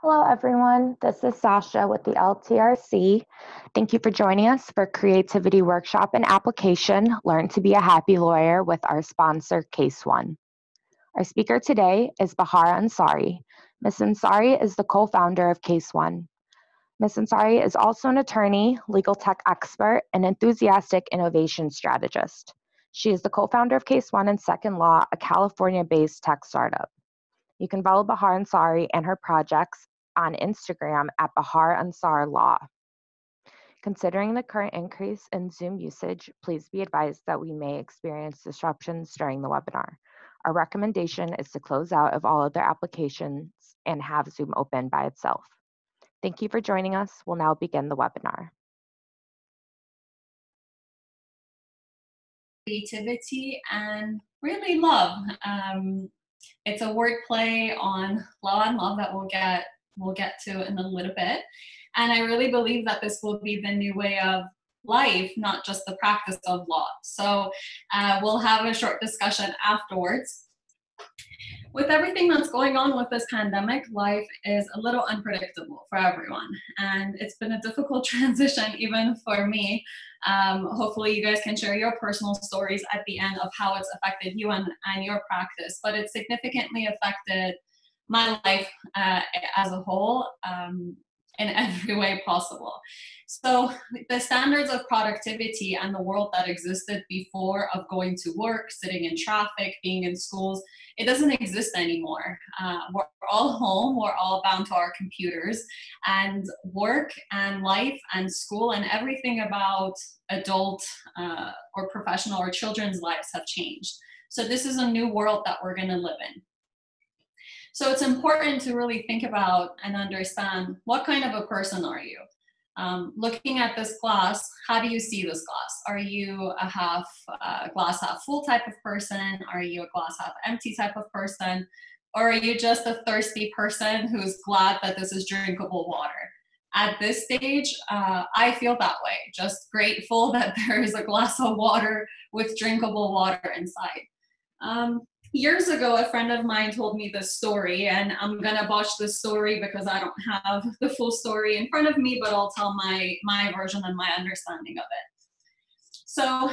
Hello, everyone. This is Sasha with the LTRC. Thank you for joining us for Creativity Workshop and Application, Learn to be a Happy Lawyer with our sponsor, Case.one. Our speaker today is Bahar Ansari. Ms. Ansari is the co-founder of Case.one. Ms. Ansari is also an attorney, legal tech expert, and enthusiastic innovation strategist. She is the co-founder of Case.one and Second Law, a California-based tech startup. You can follow Bahar Ansari and her projects on Instagram at Bahar Ansar Law. Considering the current increase in Zoom usage, please be advised that we may experience disruptions during the webinar. Our recommendation is to close out of all other applications and have Zoom open by itself. Thank you for joining us. We'll now begin the webinar. Creativity and really love. It's a wordplay on law and love that we'll get to in a little bit. And I really believe that this will be the new way of life, not just the practice of law. So we'll have a short discussion afterwards. With everything that's going on with this pandemic, life is a little unpredictable for everyone. And it's been a difficult transition even for me. Hopefully you guys can share your personal stories at the end of how it's affected you and your practice. But it significantly affected my life as a whole in every way possible. So the standards of productivity and the world that existed before of going to work, sitting in traffic, being in schools, it doesn't exist anymore. We're all home, we're all bound to our computers, and work and life and school and everything about adult or professional or children's lives have changed. So this is a new world that we're gonna live in. So it's important to really think about and understand what kind of a person are you? Looking at this glass, how do you see this glass? Are you a glass half full type of person? Are you a glass half empty type of person? Or are you just a thirsty person who's glad that this is drinkable water? At this stage, I feel that way, just grateful that there is a glass of water with drinkable water inside. Years ago, a friend of mine told me this story, and I'm gonna botch this story because I don't have the full story in front of me, but I'll tell my version and my understanding of it. So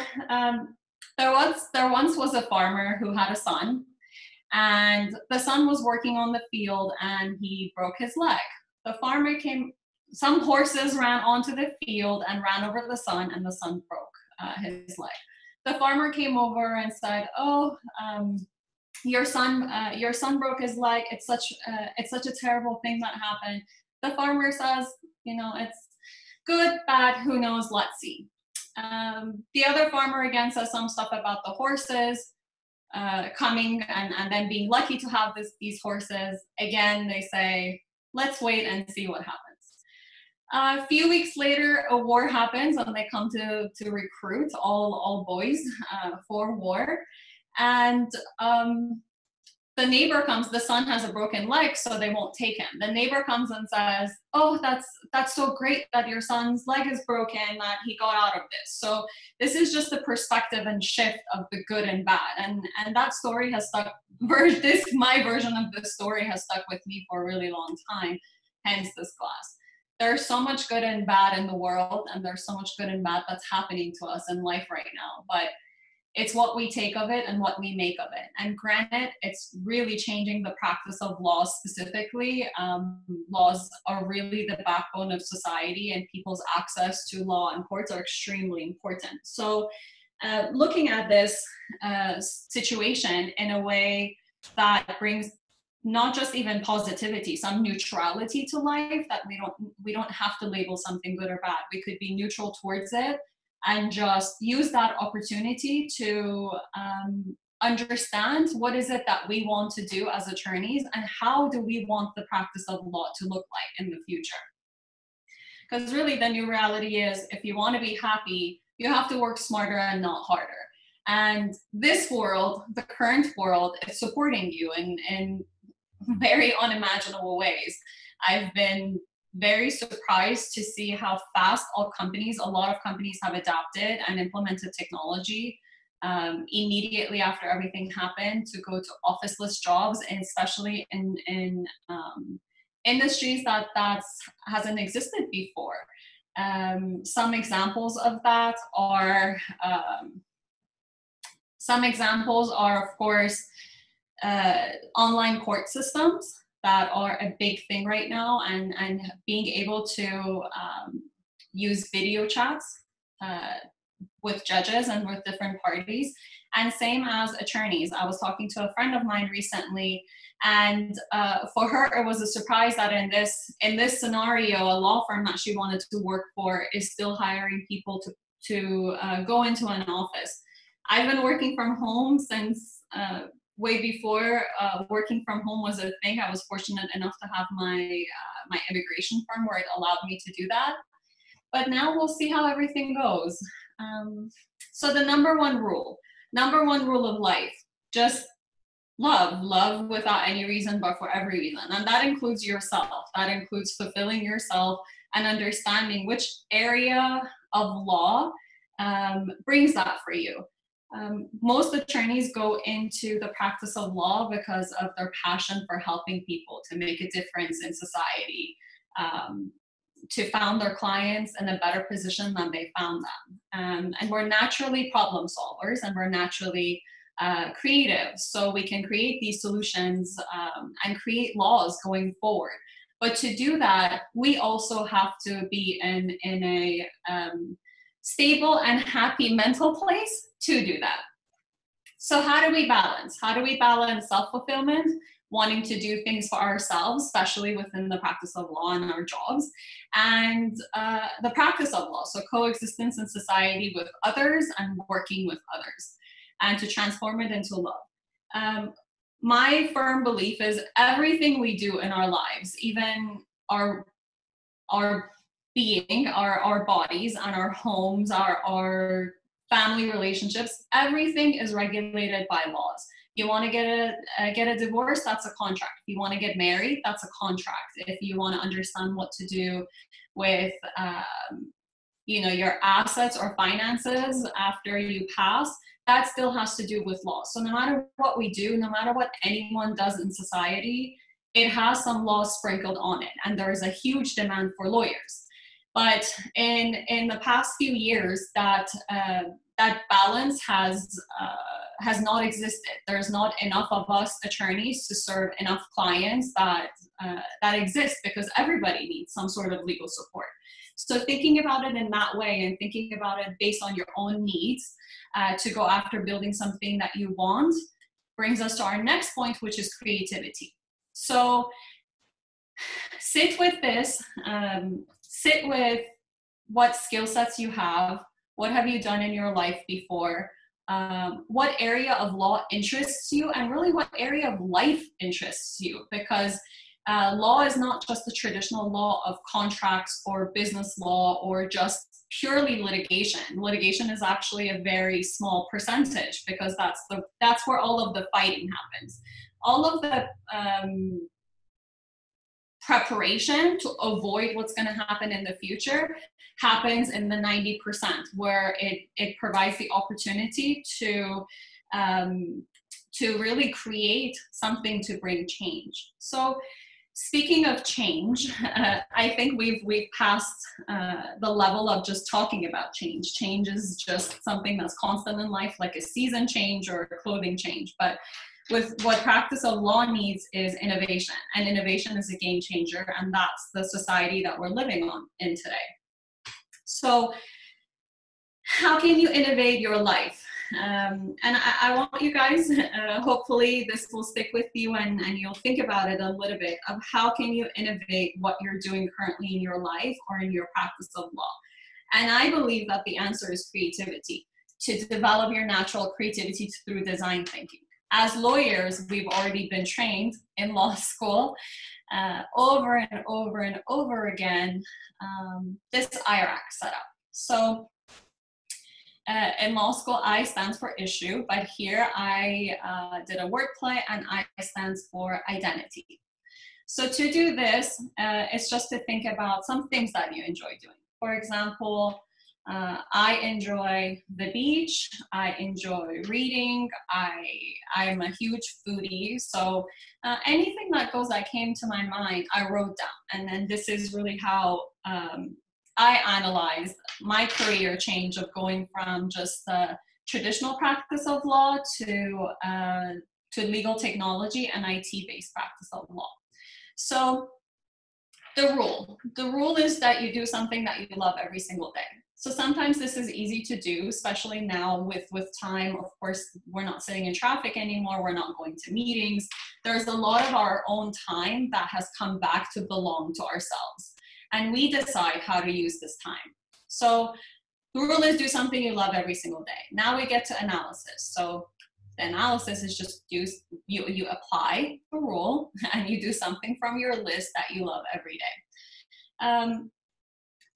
there once was a farmer who had a son, and the son was working on the field and he broke his leg. The farmer some horses ran onto the field and ran over the son, and the son broke his leg. The farmer came over and said, "Oh, your son broke his leg. It's such a terrible thing that happened." The farmer says, it's good, bad, who knows, let's see. The other farmer again says some stuff about the horses coming and then being lucky to have these horses. Again, they say, let's wait and see what happens. A few weeks later, a war happens and they come to recruit all boys for war. And the neighbor comes, the son has a broken leg, so they won't take him. The neighbor comes and says, "Oh, that's so great that your son's leg is broken, that he got out of this." So this is just the perspective and shift of the good and bad. And that story has stuck, my version of this story has stuck with me for a really long time, hence this class. There's so much good and bad in the world, and there's so much good and bad that's happening to us in life right now. But it's what we take of it and what we make of it. And granted, it's really changing the practice of law specifically. Laws are really the backbone of society, and people's access to law and courts are extremely important. So looking at this situation in a way that brings not just even positivity, some neutrality to life, that we don't have to label something good or bad. We could be neutral towards it and just use that opportunity to understand what is it that we want to do as attorneys, and how do we want the practice of law to look like in the future. Because really the new reality is, if you want to be happy, you have to work smarter and not harder. And this world, the current world, is supporting you in very unimaginable ways. I've been very surprised to see how fast a lot of companies have adapted and implemented technology immediately after everything happened to go to officeless jobs, and especially in industries that hasn't existed before. Some examples of that are, of course, online court systems that are a big thing right now, and being able to use video chats with judges and with different parties, and same as attorneys. I was talking to a friend of mine recently, and for her it was a surprise that in this scenario, a law firm that she wanted to work for is still hiring people to go into an office. I've been working from home since way before working from home was a thing. I was fortunate enough to have my my immigration firm where it allowed me to do that. But now we'll see how everything goes. So the number one rule of life, just love without any reason but for every reason. And that includes yourself. That includes fulfilling yourself and understanding which area of law brings that for you. Most attorneys go into the practice of law because of their passion for helping people to make a difference in society, to found their clients in a better position than they found them. And we're naturally problem solvers, and we're naturally creative. So we can create these solutions and create laws going forward. But to do that, we also have to be in a stable and happy mental place to do that. So how do we balance? How do we balance self-fulfillment, wanting to do things for ourselves, especially within the practice of law and our jobs, and the practice of law, so coexistence in society with others and working with others, and to transform it into love. My firm belief is everything we do in our lives, even our being, our bodies and our homes, our family relationships, everything is regulated by laws. You want to get a divorce, that's a contract. If you want to get married, that's a contract. If you want to understand what to do with your assets or finances after you pass, that still has to do with law. So no matter what we do, no matter what anyone does in society, it has some laws sprinkled on it, and there is a huge demand for lawyers. But in the past few years, that balance has not existed. There's not enough of us attorneys to serve enough clients that exist, because everybody needs some sort of legal support. So thinking about it in that way, and thinking about it based on your own needs to go after building something that you want, brings us to our next point, which is creativity. So sit with this, sit with what skill sets you have, what have you done in your life before, what area of law interests you, and really what area of life interests you, because law is not just the traditional law of contracts or business law or just purely litigation. Litigation is actually a very small percentage, because that's where all of the fighting happens. All of the preparation to avoid what's going to happen in the future happens in the 90%, where it provides the opportunity to really create something to bring change. So speaking of change, I think we've passed the level of just talking about change. Change is just something that's constant in life, like a season change or a clothing change. But with what practice of law needs is innovation, and innovation is a game changer, and that's the society that we're living in today. So how can you innovate your life? And I want you guys, hopefully this will stick with you, and you'll think about it a little bit of how can you innovate what you're doing currently in your life or in your practice of law. And I believe that the answer is creativity, to develop your natural creativity through design thinking. As lawyers, we've already been trained in law school over and over and over again, this IRAC setup. So in law school, I stands for issue, but here I did a wordplay, and I stands for identity. So to do this, it's just to think about some things that you enjoy doing. For example, I enjoy the beach. I enjoy reading. I'm a huge foodie. So anything that came to my mind, I wrote down. And then this is really how I analyzed my career change of going from just the traditional practice of law to legal technology and IT-based practice of law. So the rule is that you do something that you love every single day. So sometimes this is easy to do, especially now with time. Of course, we're not sitting in traffic anymore. We're not going to meetings. There's a lot of our own time that has come back to belong to ourselves. And we decide how to use this time. So the rule is do something you love every single day. Now we get to analysis. So the analysis is just you apply the rule and you do something from your list that you love every day.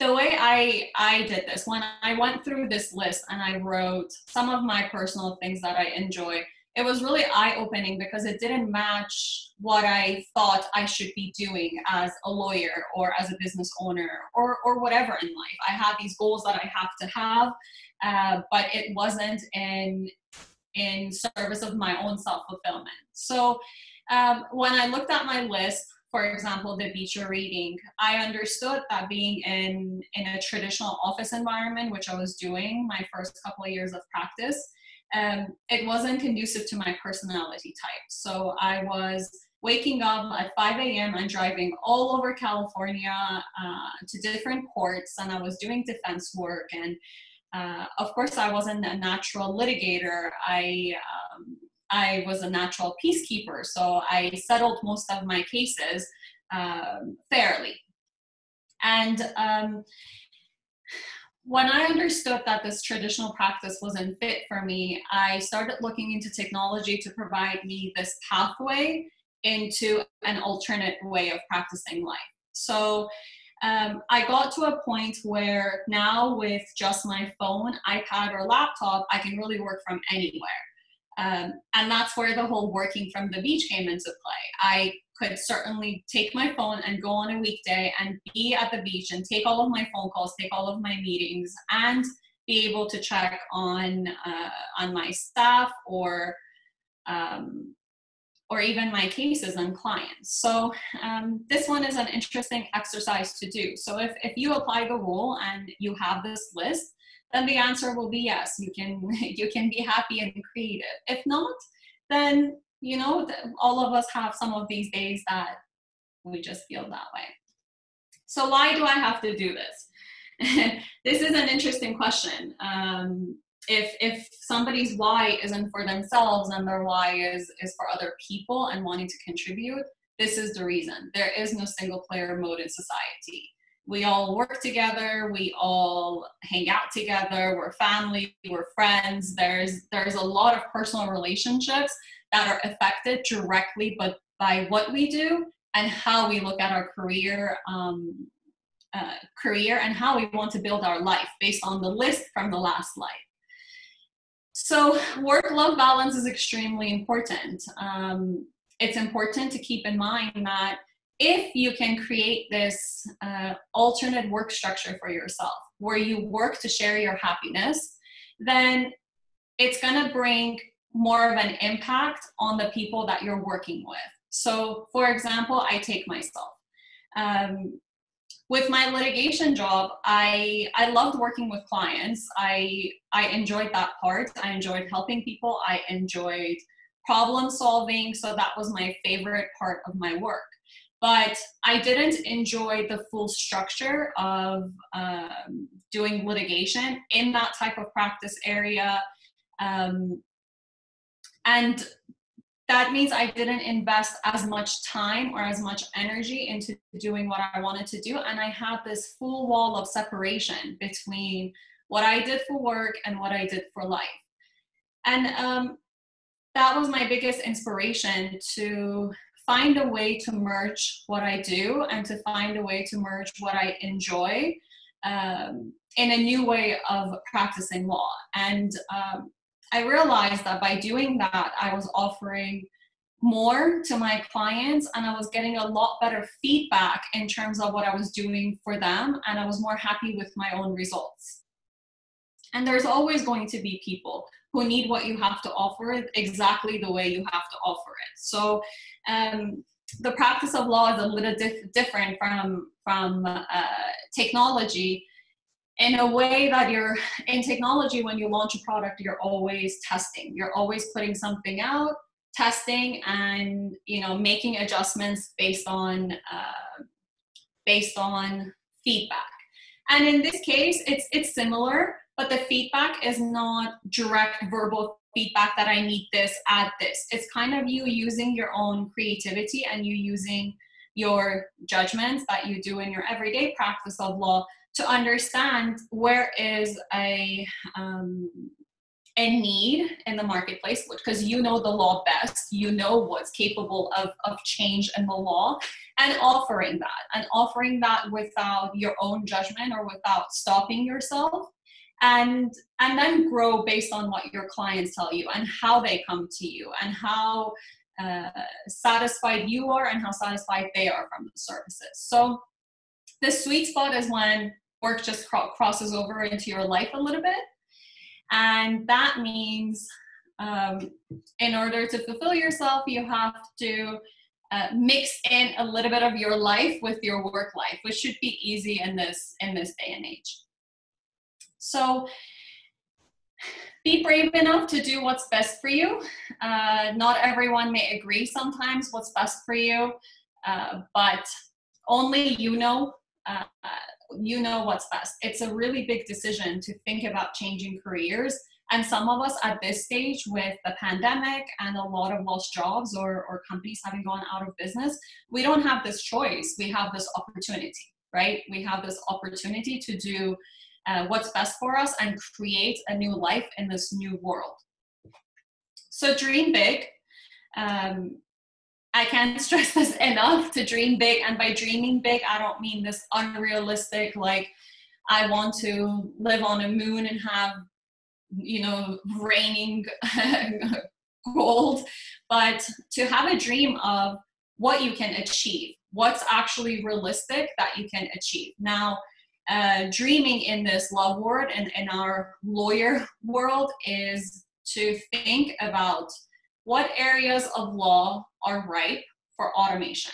The way I did this, when I went through this list and I wrote some of my personal things that I enjoy, it was really eye-opening because it didn't match what I thought I should be doing as a lawyer or as a business owner or whatever in life. I had these goals that I have to have, but it wasn't in service of my own self-fulfillment. So when I looked at my list, for example, the beach or reading, I understood that being in a traditional office environment, which I was doing my first couple of years of practice, it wasn't conducive to my personality type. So I was waking up at 5 a.m. and driving all over California to different courts, and I was doing defense work. And of course, I wasn't a natural litigator. I was a natural peacekeeper, so I settled most of my cases fairly. And when I understood that this traditional practice wasn't fit for me, I started looking into technology to provide me this pathway into an alternate way of practicing life. So I got to a point where now with just my phone, iPad, or laptop, I can really work from anywhere. And that's where the whole working from the beach came into play. I could certainly take my phone and go on a weekday and be at the beach and take all of my phone calls, take all of my meetings, and be able to check on my staff or even my cases and clients. So this one is an interesting exercise to do. So if you apply the rule and you have this list, then the answer will be yes, you can be happy and creative. If not, then all of us have some of these days that we just feel that way. So why do I have to do this? This is an interesting question. If somebody's why isn't for themselves and their why is for other people and wanting to contribute, this is the reason. There is no single player mode in society. We all work together, we all hang out together, we're family, we're friends. There's a lot of personal relationships that are affected directly by what we do and how we look at our career and how we want to build our life based on the list from the last slide. So work-life balance is extremely important. It's important to keep in mind that if you can create this alternate work structure for yourself, where you work to share your happiness, then it's gonna bring more of an impact on the people that you're working with. So for example, I take myself. With my litigation job, I loved working with clients. I enjoyed that part. I enjoyed helping people. I enjoyed problem solving. So that was my favorite part of my work. But I didn't enjoy the full structure of doing litigation in that type of practice area. And that means I didn't invest as much time or as much energy into doing what I wanted to do. And I had this full wall of separation between what I did for work and what I did for life. And that was my biggest inspiration to find a way to merge what I do and to find a way to merge what I enjoy in a new way of practicing law. And I realized that by doing that, I was offering more to my clients and I was getting a lot better feedback in terms of what I was doing for them, and I was more happy with my own results. And there's always going to be people who need what you have to offer exactly the way you have to offer it. So the practice of law is a little different from technology, in a way that in technology, when you launch a product, you're always testing. You're always putting something out, testing, and making adjustments based on feedback. And in this case, it's similar, but the feedback is not direct verbal feedback that I need this, add this. It's kind of you using your own creativity and you using your judgments that you do in your everyday practice of law to understand where is a need in the marketplace, because you know the law best, you know what's capable of change in the law, and offering that without your own judgment or without stopping yourself, and then grow based on what your clients tell you and how they come to you and how satisfied you are and how satisfied they are from the services. So the sweet spot is when work just crosses over into your life a little bit. And that means in order to fulfill yourself, you have to mix in a little bit of your life with your work life, which should be easy in this day and age. So be brave enough to do what's best for you. Not everyone may agree sometimes what's best for you, but only you know what's best. It's a really big decision to think about changing careers. And some of us at this stage, with the pandemic and a lot of lost jobs or companies having gone out of business, we don't have this choice. We have this opportunity, right? We have this opportunity to do what's best for us and create a new life in this new world. So dream big. I can't stress this enough, to dream big. And by dreaming big, I don't mean this unrealistic, like I want to live on a moon and have, raining gold, but to have a dream of what you can achieve, what's actually realistic that you can achieve. Now, dreaming in this love world and in our lawyer world is to think about what areas of law are ripe for automation,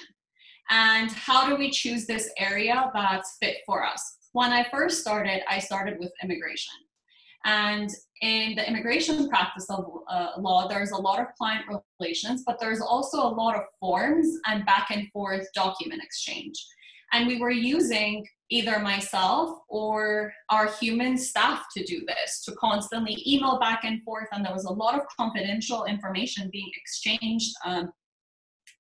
and how do we choose this area that's fit for us. When I first started, I started with immigration. And in the immigration practice of law, there's a lot of client relations, but there's also a lot of forms and back and forth document exchange. And we were using either myself or our human staff to do this, to constantly email back and forth. And there was a lot of confidential information being exchanged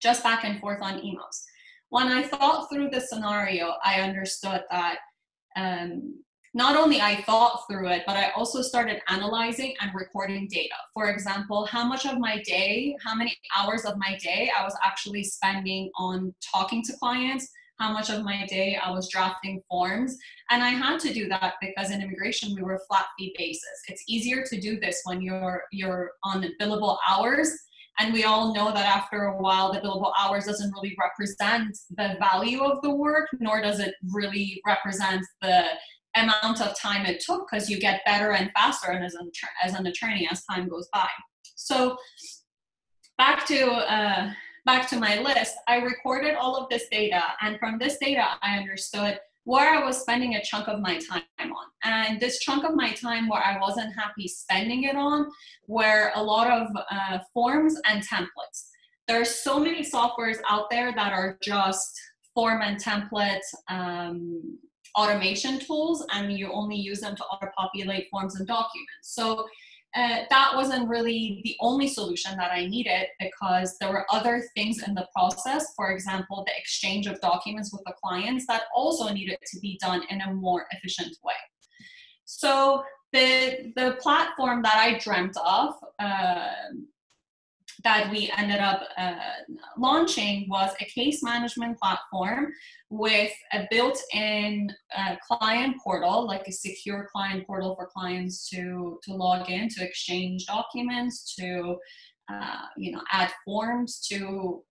just back and forth on emails. When I thought through the scenario, I understood that not only I thought through it, but I also started analyzing and recording data. For example, how much of my day, how many hours of my day I was actually spending on talking to clients, how much of my day I was drafting forms. And I had to do that because in immigration, we were flat fee basis. It's easier to do this when you're on billable hours. And we all know that after a while, the billable hours doesn't really represent the value of the work, nor does it really represent the amount of time it took, because you get better and faster and as an attorney as time goes by. So back to my list, I recorded all of this data, and from this data, I understood where I was spending a chunk of my time on. And this chunk of my time where I wasn't happy spending it on were a lot of forms and templates. There's so many softwares out there that are just form and template automation tools, and you only use them to auto-populate forms and documents. So that wasn't really the only solution that I needed, because there were other things in the process, for example, the exchange of documents with the clients, that also needed to be done in a more efficient way. So the platform that I dreamt of, that we ended up launching, was a case management platform with a built-in client portal, like a secure client portal for clients to log in, to exchange documents, to add forms, to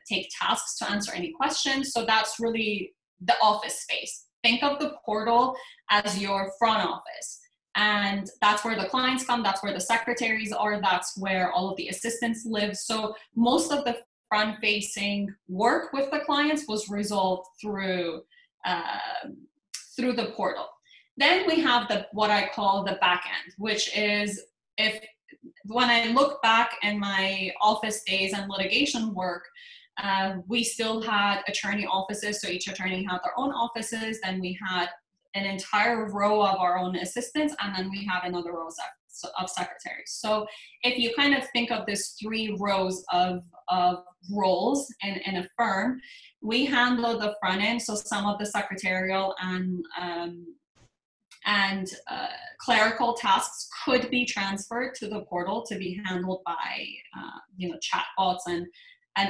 take tasks, to answer any questions. So that's really the office space. Think of the portal as your front office. And that's where the clients come, that's where the secretaries are, that's where all of the assistants live. So most of the front-facing work with the clients was resolved through the portal. Then we have what I call the back end, which is when I look back in my office days and litigation work, we still had attorney offices, so each attorney had their own offices. Then we had an entire row of our own assistants, and then we had another row of secretaries. So if you kind of think of this 3 rows of roles in a firm, we handle the front end, so some of the secretarial and clerical tasks could be transferred to the portal to be handled by chatbots and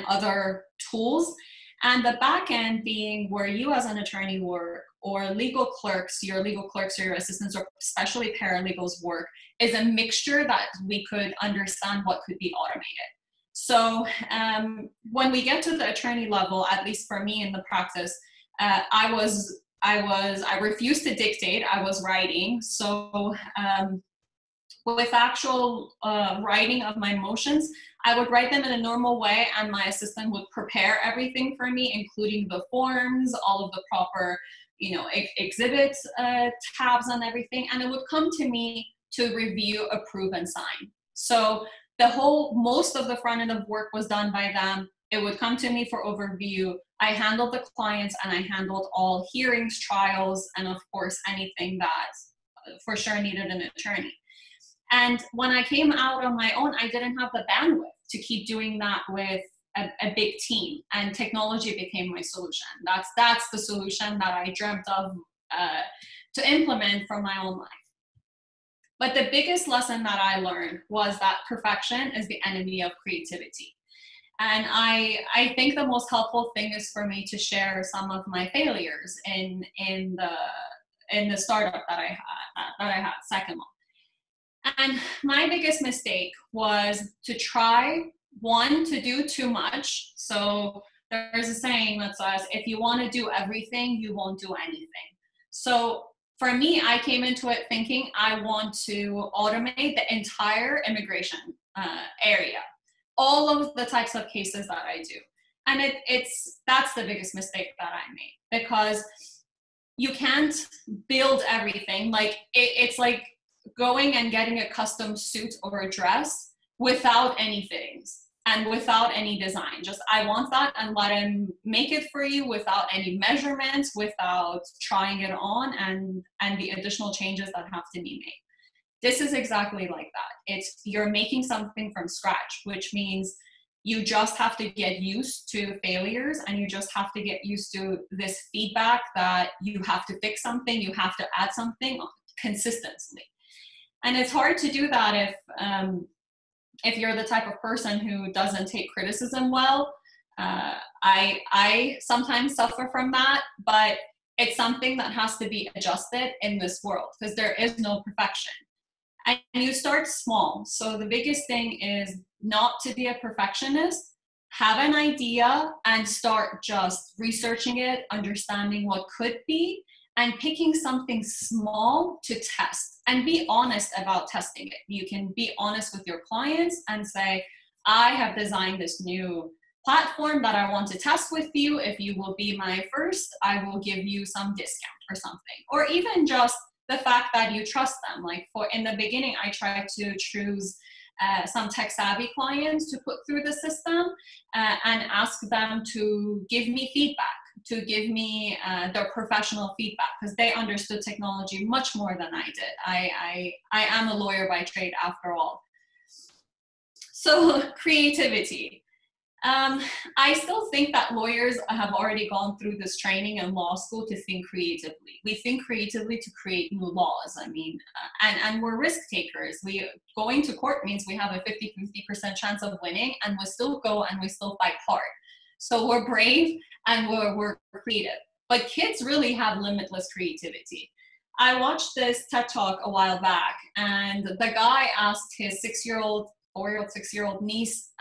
other tools. And the back end being where you as an attorney work, or legal clerks or your assistants, or especially paralegals work, is a mixture that we could understand what could be automated. So when we get to the attorney level, at least for me in the practice, I refused to dictate, I was writing. So with actual writing of my motions, I would write them in a normal way, and my assistant would prepare everything for me, including the forms, all of the proper, exhibit tabs and everything, and it would come to me to review, approve, and sign. So most of the front end of work was done by them. It would come to me for overview. I handled the clients, and I handled all hearings, trials, and of course anything that for sure needed an attorney. And when I came out on my own, I didn't have the bandwidth to keep doing that with a big team, and technology became my solution. That's the solution that I dreamt of to implement for my own life. But the biggest lesson that I learned was that perfection is the enemy of creativity. And I think the most helpful thing is for me to share some of my failures in the startup that I had, Second Law. And my biggest mistake was to try, to do too much. So there's a saying that says, if you want to do everything, you won't do anything. So for me, I came into it thinking I want to automate the entire immigration area, all of the types of cases that I do. And that's the biggest mistake that I made, because you can't build everything. Like it's like going and getting a custom suit or a dress without any fittings and without any design. Just, I want that, and let him make it for you without any measurements, without trying it on, and the additional changes that have to be made. This is exactly like that. You're making something from scratch, which means you just have to get used to failures, and you just have to get used to this feedback that you have to fix something, you have to add something consistently. And it's hard to do that if you're the type of person who doesn't take criticism well. I sometimes suffer from that, but it's something that has to be adjusted in this world, because there is no perfection. And you start small. So the biggest thing is not to be a perfectionist. Have an idea and start just researching it, understanding what could be, and picking something small to test, and be honest about testing it. You can be honest with your clients and say, I have designed this new platform that I want to test with you. If you will be my first, I will give you some discount or something. Or even just the fact that you trust them. Like in the beginning, I tried to choose some tech savvy clients to put through the system and ask them to give me feedback, to give me their professional feedback, because they understood technology much more than I did. I am a lawyer by trade after all. So creativity. I still think that lawyers have already gone through this training in law school to think creatively. We think creatively to create new laws. I mean, and we're risk takers. Going to court means we have a 50% chance of winning, and we still go and we still fight hard. So we're brave and we're creative. But kids really have limitless creativity. I watched this TED Talk a while back, and the guy asked his 6-year-old niece,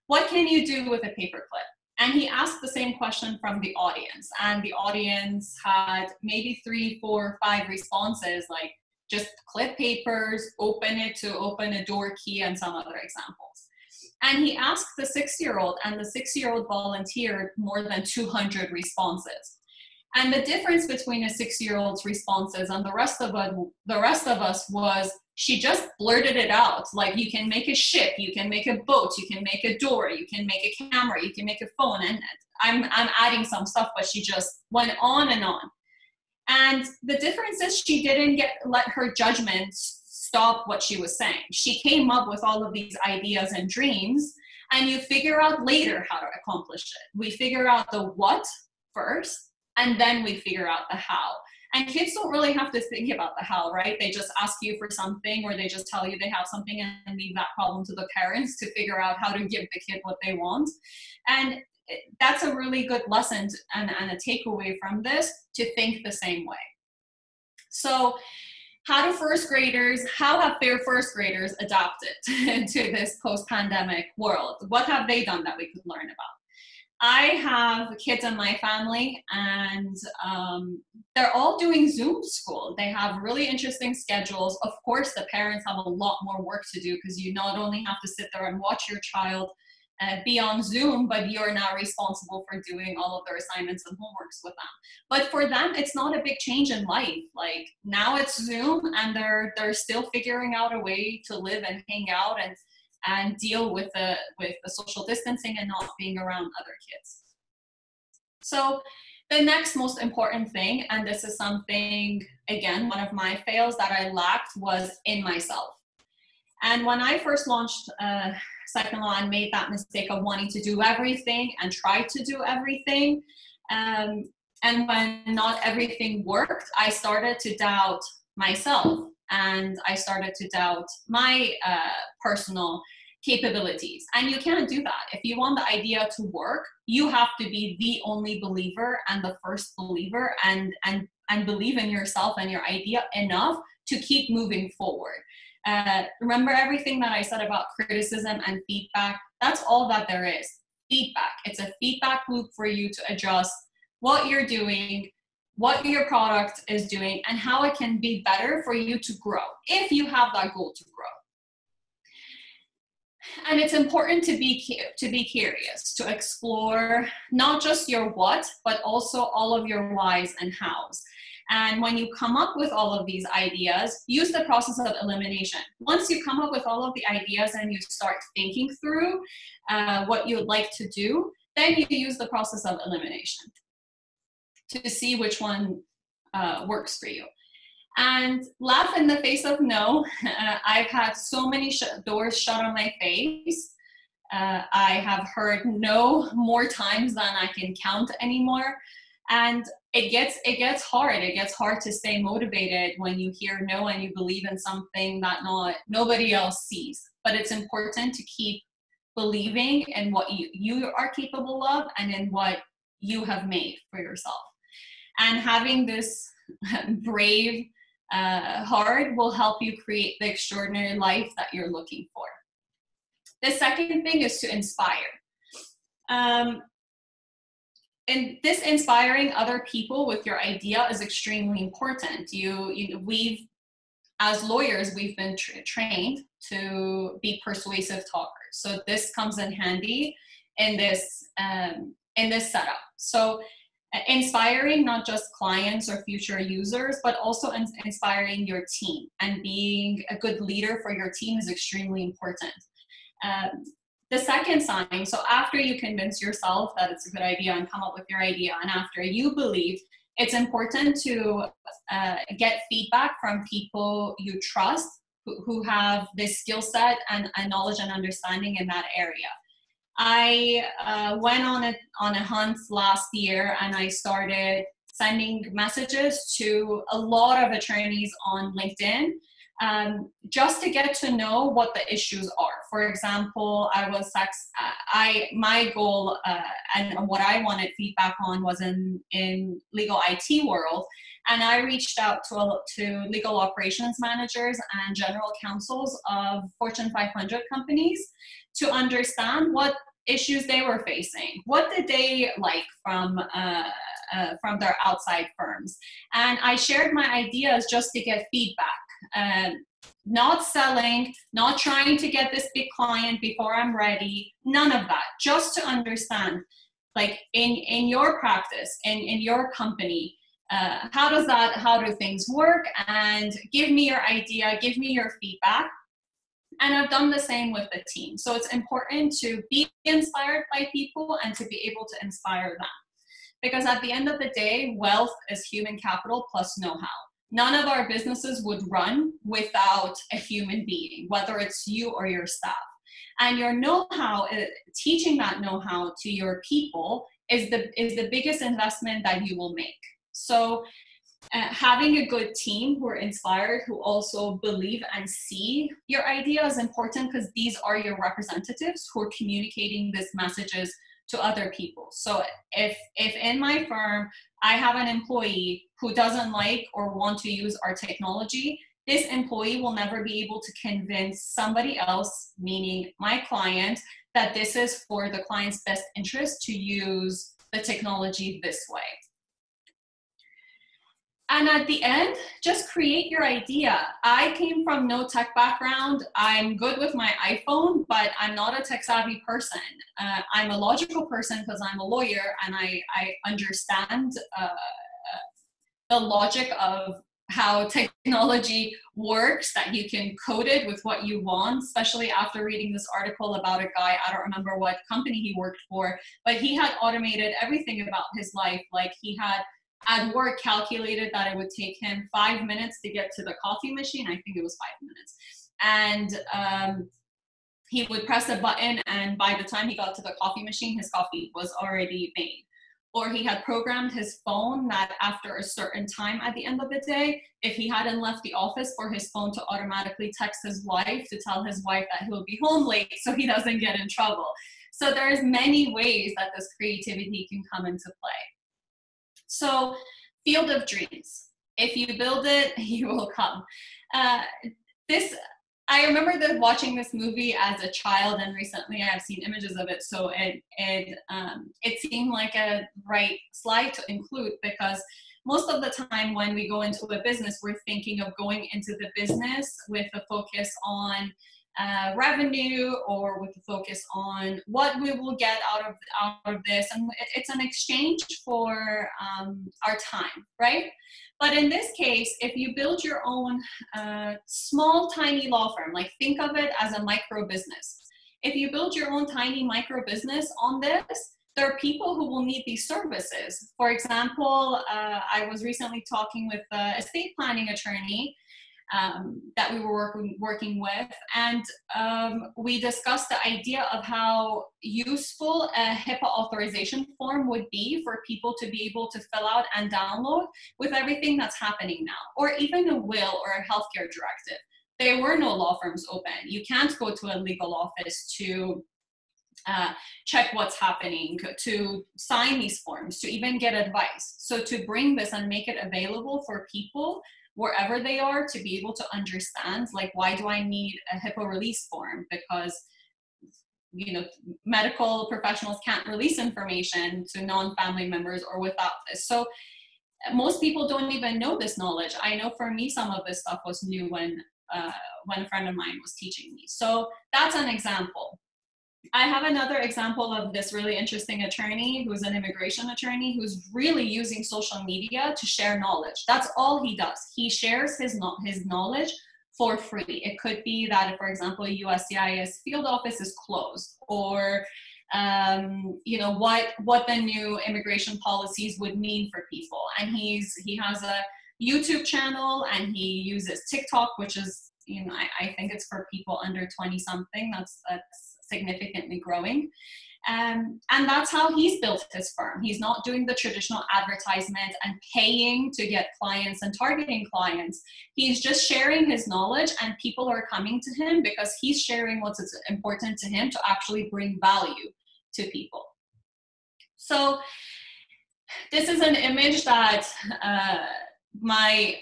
what can you do with a paperclip? And he asked the same question from the audience, and the audience had maybe 3, 4, 5 responses, like just clip papers, open it to open a door key, and some other examples. And he asked the 6-year-old, and the 6-year-old volunteered more than 200 responses. And the difference between a 6-year-old's responses and the rest of us was she just blurted it out. Like, you can make a ship, you can make a boat, you can make a door, you can make a camera, you can make a phone. And I'm adding some stuff, but she just went on and on. And the difference is she didn't let her judgment stop what she was saying. She came up with all of these ideas and dreams, and you figure out later how to accomplish it. We figure out the what first, and then we figure out the how. And kids don't really have to think about the how, right? They just ask you for something, or they just tell you they have something and leave that problem to the parents to figure out how to give the kid what they want. And that's a really good lesson and a takeaway from this, to think the same way. So how have their first graders adapted to this post-pandemic world? What have they done that we could learn about? I have kids in my family, and they're all doing Zoom school. They have really interesting schedules. Of course, the parents have a lot more work to do, because you not only have to sit there and watch your child be on Zoom, but you're now responsible for doing all of their assignments and homeworks with them. But for them, it's not a big change in life. Like, now it's Zoom, and they're still figuring out a way to live and hang out and deal with the social distancing and not being around other kids. So the next most important thing, and this is something, again, one of my fails that I lacked, was in myself. And when I first launched Second Law and made that mistake of wanting to do everything and try to do everything, and when not everything worked, I started to doubt myself, and I started to doubt my personal capabilities. And you can't do that. If you want the idea to work, you have to be the only believer and the first believer, and believe in yourself and your idea enough to keep moving forward. Remember everything that I said about criticism and feedback? That's all that there is. Feedback. It's a feedback loop for you to adjust what you're doing, what your product is doing, and how it can be better for you to grow, if you have that goal to grow. And it's important to be curious, to explore not just your what, but also all of your whys and hows. And when you come up with all of these ideas, use the process of elimination. Once you come up with all of the ideas and you start thinking through what you would like to do, then you use the process of elimination to see which one works for you. And laugh in the face of no. I've had so many doors shut on my face. I have heard no more times than I can count anymore. And it gets hard. It gets hard to stay motivated when you hear no and you believe in something that nobody else sees. But it's important to keep believing in what you are capable of and in what you have made for yourself. And having this brave heart will help you create the extraordinary life that you're looking for. The second thing is to inspire. And this inspiring other people with your idea is extremely important. We've, as lawyers, we've been trained to be persuasive talkers. So this comes in handy in this setup. So inspiring not just clients or future users, but also inspiring your team, and being a good leader for your team is extremely important. The second sign, so after you convince yourself that it's a good idea and come up with your idea, and after you believe, it's important to get feedback from people you trust who have this skill set and knowledge and understanding in that area. I went on a hunt last year, and I started sending messages to a lot of attorneys on LinkedIn, just to get to know what the issues are. For example, my goal and what I wanted feedback on was in legal IT world, and I reached out to legal operations managers and general counsels of Fortune 500 companies to understand what issues they were facing. What did they like from their outside firms? And I shared my ideas just to get feedback. Not selling, not trying to get this big client before I'm ready, none of that. Just to understand, like in your practice, in your company, how do things work, and give me your idea, give me your feedback. And I've done the same with the team. So it's important to be inspired by people and to be able to inspire them. Because at the end of the day, wealth is human capital plus know-how. None of our businesses would run without a human being, whether it's you or your staff. And your know-how, teaching that know-how to your people is the biggest investment that you will make. So having a good team who are inspired, who also believe and see your idea is important, because these are your representatives who are communicating these messages to other people. So if in my firm, I have an employee who doesn't like or want to use our technology, this employee will never be able to convince somebody else, meaning my client, that this is for the client's best interest to use the technology this way. And at the end, just create your idea. I came from no tech background. I'm good with my iPhone, but I'm not a tech savvy person. I'm a logical person because I'm a lawyer, and I understand the logic of how technology works, that you can code it with what you want, especially after reading this article about a guy, I don't remember what company he worked for, but he had automated everything about his life. Like, he had at work calculated that it would take him 5 minutes to get to the coffee machine. I think it was 5 minutes. And he would press a button, and by the time he got to the coffee machine, his coffee was already made. Or he had programmed his phone that after a certain time at the end of the day, if he hadn't left the office, for his phone to automatically text his wife to tell his wife that he'll be home late so he doesn't get in trouble. So there's many ways that this creativity can come into play. So, field of dreams. If you build it, you will come. I remember watching this movie as a child, and recently I've seen images of it. So it seemed like a right slide to include, because most of the time when we go into a business, we're thinking of going into the business with a focus on revenue, or with the focus on what we will get out of this, and it's an exchange for our time, right? But in this case, if you build your own small, tiny law firm, like think of it as a micro business. If you build your own tiny micro business on this, there are people who will need these services. For example, I was recently talking with an estate planning attorney that we were working with, and we discussed the idea of how useful a HIPAA authorization form would be for people to be able to fill out and download with everything that's happening now, or even a will or a healthcare directive. There were no law firms open. You can't go to a legal office to check what's happening, to sign these forms, to even get advice. So to bring this and make it available for people wherever they are to be able to understand, like, why do I need a HIPAA release form? Because, you know, medical professionals can't release information to non-family members or without this. So most people don't even know this knowledge. I know for me, some of this stuff was new when a friend of mine was teaching me. So that's an example. I have another example of this really interesting attorney who's an immigration attorney who's really using social media to share knowledge. That's all he does. He shares his knowledge for free. It could be that, for example, USCIS field office is closed, or you know, what the new immigration policies would mean for people. And he has a YouTube channel, and he uses TikTok, which is, you know, I think it's for people under 20 something. That's significantly growing. And that's how he's built his firm. He's not doing the traditional advertisement and paying to get clients and targeting clients. He's just sharing his knowledge, and people are coming to him because he's sharing what's important to him to actually bring value to people. So this is an image that my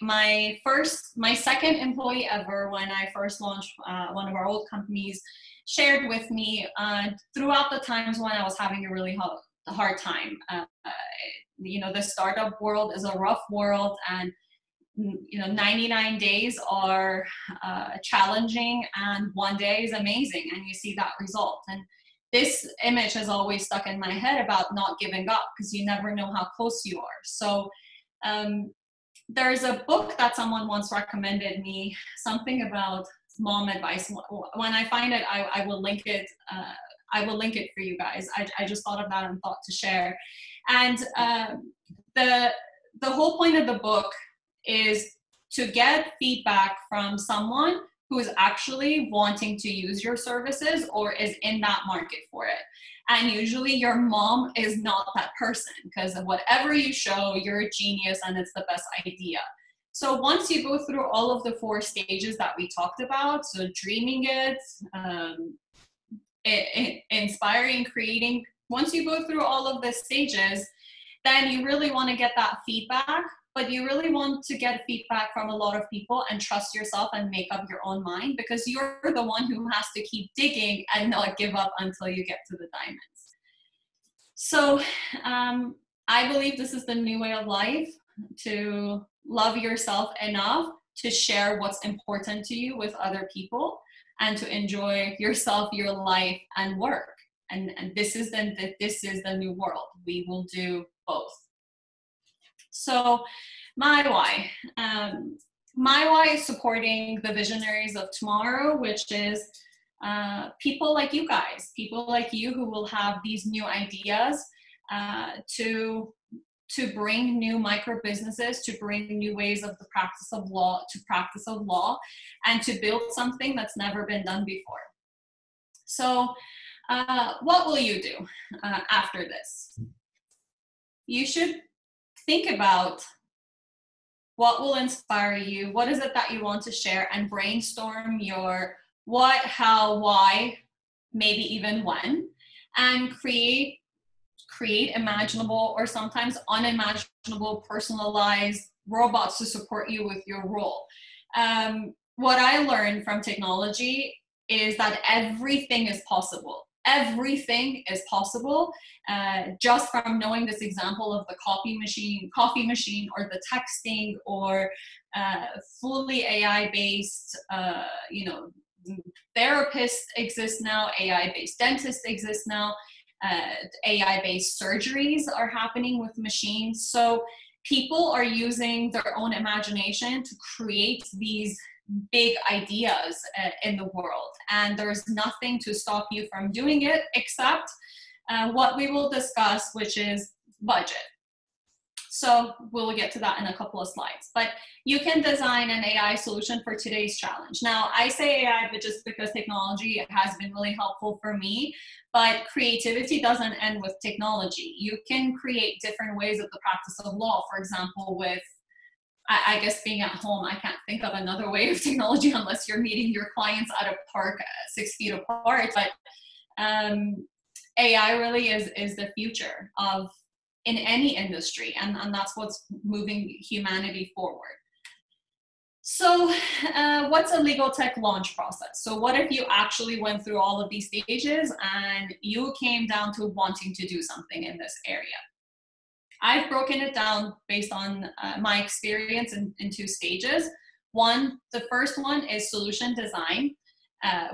second employee ever, when I first launched one of our old companies, shared with me throughout the times when I was having a really hard time. You know, the startup world is a rough world, and 99 days are challenging and 1 day is amazing, and you see that result. And this image has always stuck in my head about not giving up, because you never know how close you are. So there's a book that someone once recommended me, something about mom advice. When I find it, I will link it. I will link it for you guys. I just thought of that and thought to share. And the whole point of the book is to get feedback from someone who is actually wanting to use your services or is in that market for it. And usually your mom is not that person, because of whatever you show, you're a genius and it's the best idea. So once you go through all of the 4 stages that we talked about, so dreaming it, inspiring, creating, once you go through all of the stages, then you really want to get that feedback. But you really want to get feedback from a lot of people and trust yourself and make up your own mind, because you're the one who has to keep digging and not give up until you get to the diamonds. So I believe this is the new way of life, to love yourself enough to share what's important to you with other people and to enjoy yourself, your life, and work. And this is the new world. We will do both. So my why. My why is supporting the Visionaries of Tomorrow, which is people like you guys, people like you who will have these new ideas to bring new micro businesses, to bring new ways of the practice of law, and to build something that's never been done before. So what will you do after this? You should think about what will inspire you, what is it that you want to share, and brainstorm your what, how, why, maybe even when, and create imaginable or sometimes unimaginable personalized robots to support you with your role. What I learned from technology is that everything is possible. Everything is possible, just from knowing this example of the coffee machine, or the texting, or fully AI-based, therapists exist now, AI-based dentists exist now, AI-based surgeries are happening with machines. So people are using their own imagination to create these big ideas in the world, and there's nothing to stop you from doing it except what we will discuss, which is budget. So we'll get to that in a couple of slides, but you can design an AI solution for today's challenge. Now, I say AI, but just because technology has been really helpful for me, but creativity doesn't end with technology. You can create different ways of the practice of law. For example, with I guess being at home, I can't think of another way of technology unless you're meeting your clients at a park 6 feet apart. But AI really is the future of in any industry, and that's what's moving humanity forward. So what's a legal tech launch process? So what if you actually went through all of these stages and you came down to wanting to do something in this area? I've broken it down based on my experience in 2 stages. The first one is solution design,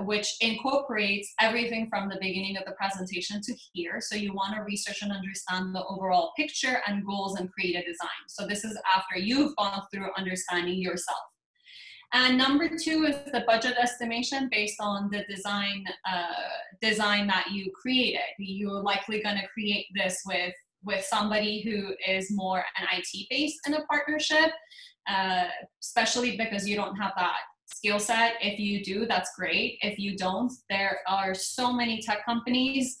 which incorporates everything from the beginning of the presentation to here. So you want to research and understand the overall picture and goals and create a design. So this is after you've gone through understanding yourself. And number 2 is the budget estimation based on the design that you created. You're likely going to create this with somebody who is more an IT based in a partnership, especially because you don't have that skill set. If you do, that's great. If you don't, there are so many tech companies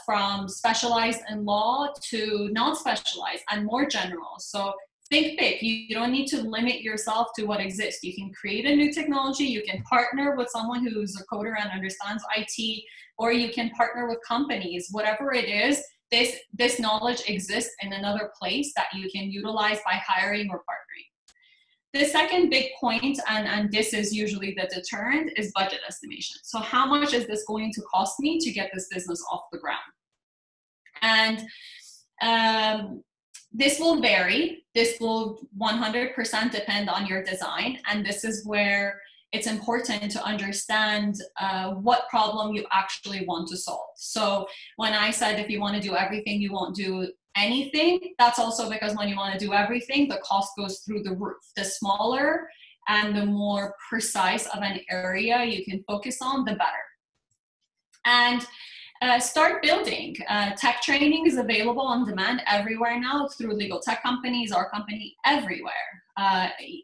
from specialized in law to non-specialized and more general. So think big. You don't need to limit yourself to what exists. You can create a new technology. You can partner with someone who's a coder and understands IT, or you can partner with companies. Whatever it is, this knowledge exists in another place that you can utilize by hiring or partnering. The second big point, and this is usually the deterrent, is budget estimation. So how much is this going to cost me to get this business off the ground? And This will vary. This will 100% depend on your design. And this is where it's important to understand what problem you actually want to solve. So when I said if you want to do everything, you won't do anything, that's also because when you want to do everything, the cost goes through the roof. The smaller and the more precise of an area you can focus on, the better. And start building. Tech training is available on demand everywhere now through legal tech companies, our company, everywhere.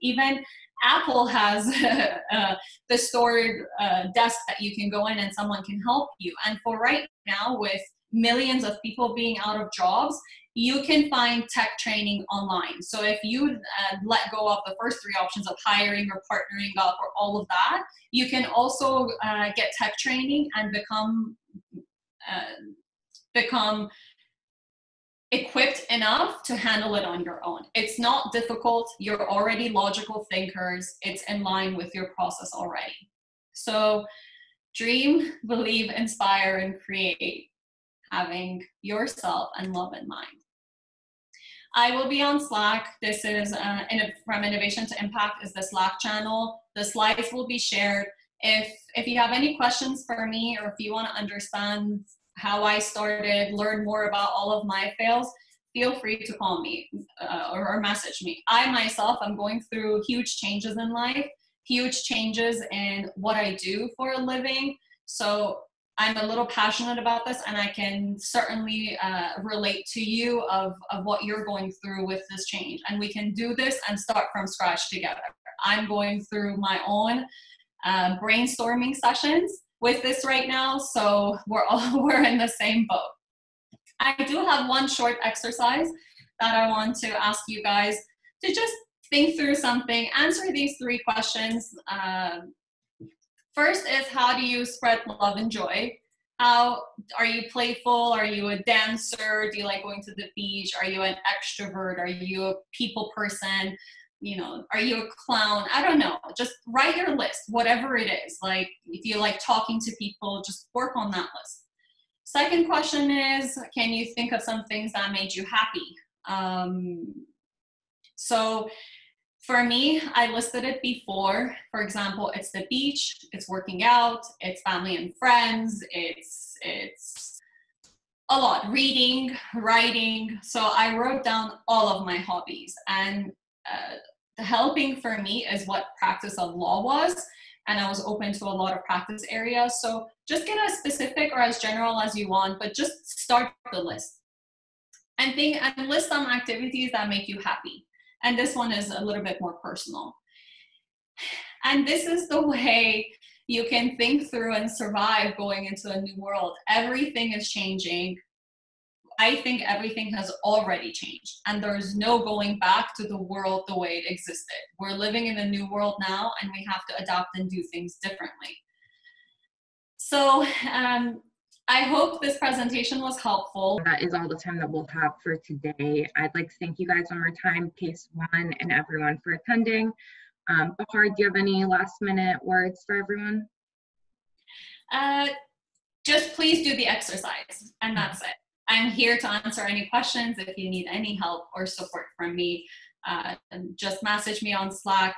Even Apple has the stored desk that you can go in and someone can help you. And for right now, with millions of people being out of jobs, you can find tech training online. So if you let go of the first three options of hiring or partnering up or all of that, you can also get tech training and become equipped enough to handle it on your own. It's not difficult. You're already logical thinkers. It's in line with your process already. So dream, believe, inspire, and create, having yourself and love in mind. I will be on Slack. This is from Innovation to Impact is the Slack channel. The slides will be shared. If you have any questions for me, or if you want to understand how I started, learn more about all of my fails, feel free to call me or message me. I myself am going through huge changes in life, huge changes in what I do for a living. So I'm a little passionate about this, and I can certainly relate to you of what you're going through with this change. And we can do this and start from scratch together. I'm going through my own brainstorming sessions with this right now, so we're in the same boat. I do have one short exercise that I want to ask you guys to just think through something. Answer these three questions. First is, how do you spread love and joy? How are you playful? Are you a dancer? Do you like going to the beach? Are you an extrovert? Are you a people person? You know, are you a clown? I don't know. Just write your list, whatever it is. Like, if you like talking to people, just work on that list. Second question is, can you think of some things that made you happy? So for me, I listed it before. For example, it's the beach, it's working out, it's family and friends, it's a lot, reading, writing. So I wrote down all of my hobbies, and the helping for me is what practice of law was, and I was open to a lot of practice areas. So just get as specific or as general as you want, but just start the list and list some activities that make you happy. And this one is a little bit more personal. And this is the way you can think through and survive going into a new world. Everything is changing. I think everything has already changed, and there's no going back to the world the way it existed. We're living in a new world now, and we have to adapt and do things differently. So I hope this presentation was helpful. That is all the time that we'll have for today. I'd like to thank you guys one more time, Case.one, and everyone for attending. Bahar, do you have any last minute words for everyone? Just please do the exercise, and that's it. I'm here to answer any questions. If you need any help or support from me, just message me on Slack,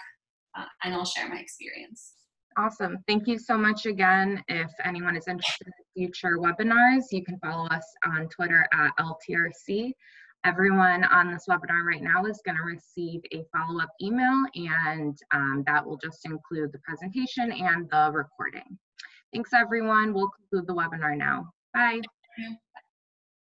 and I'll share my experience. Awesome. Thank you so much again. If anyone is interested in future webinars, you can follow us on Twitter at LTRC. Everyone on this webinar right now is going to receive a follow-up email, and that will just include the presentation and the recording. Thanks, everyone. We'll conclude the webinar now. Bye.